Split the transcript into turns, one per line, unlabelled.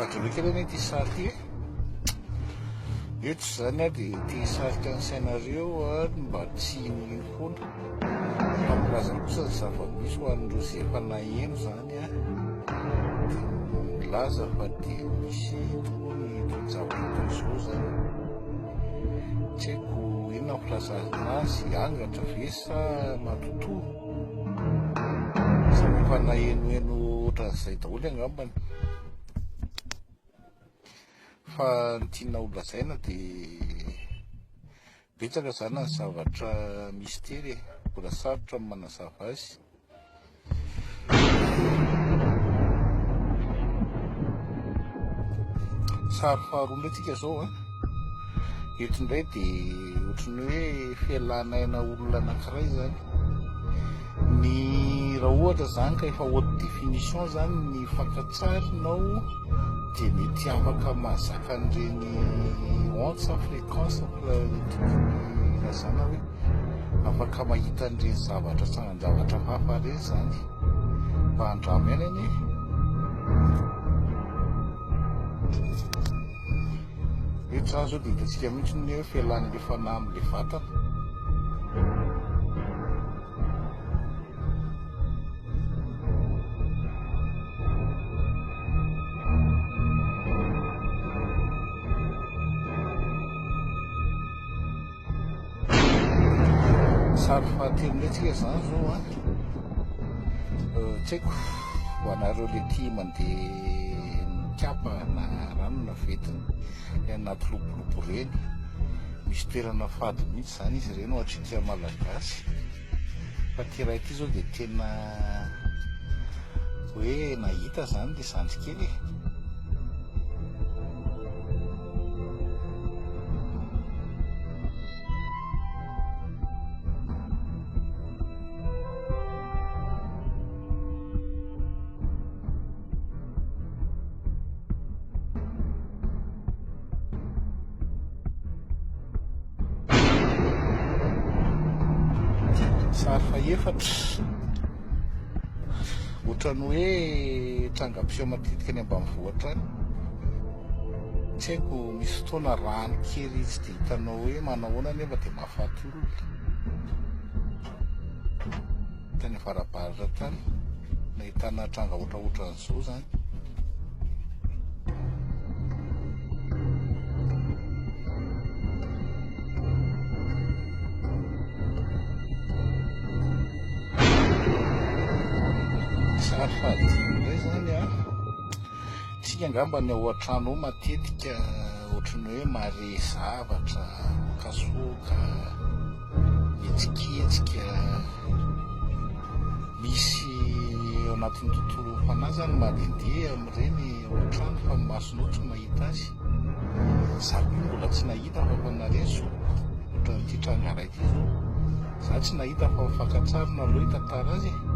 Patrolekely ty sary ty eto zany a dia ty sarika ny sainareo a mba tsy nino foana fampilazana kosa ny zava-misy ho an'ireo zay efa naheno zany a dia milaza fa dia misy tony zavatra zao zany tsy haiko inona filaza azy angatra ve sa matotoa samy efa nahenoeno ohatran'izay daholo angambany fa ny tiana ho lazaina dia betsaka zany ny zavatra mistery mbola sarotra ny manazava azy sary faharoa indray tsika zao a eto indray dia ohatrany hoe fialanaina olona anankiray zany ny raha ohatra zany ka efa haute définition zany ny fankatsarinao dia mety afaka mahazaka an'ireny once fréquence lazana hoe afaka mahita an'ireny zavatra sangan-javatra hafa reny zany mba handramaina anie eto zany zao dia hitantsika mihitsy ny hoe fialan'le fanahy amin'le vatana sary fahatelo indray tsika zany zao a tsy haiko ho anareo le tia mandeha mikapa na rano na vetina le anaty lobolobo reny misy toerana fady mihitsy zany izy ireny ohatrika malagasy fa ty ray ty zao dia tena hoe nahita zany le sandrikely sary faefatra ohatrany hoe trangam-piseo matetika any ambanivohitra any tsy haiko misy fotoana rano kely izy dia hitanao hoe manahoana nefa dia mahafaty olona tany avarabaratra tany nahitana tranga ohatraohatran'izao zany sary fahadimy indray zany a tsika angamba ny ao an-trano ao matetika ohatrany hoe mare zavatra kasoka etsiketsika misy ao anatin'ny tontolo fanahy zany mandehandeha amin'ireny ao an-trano fa masonao tsy mahita azy zaho mbola tsy nahita fa fanareso ohatran'ity tranga ray ty zao za tsy nahita fa mifankatsarina aloha hitantara azy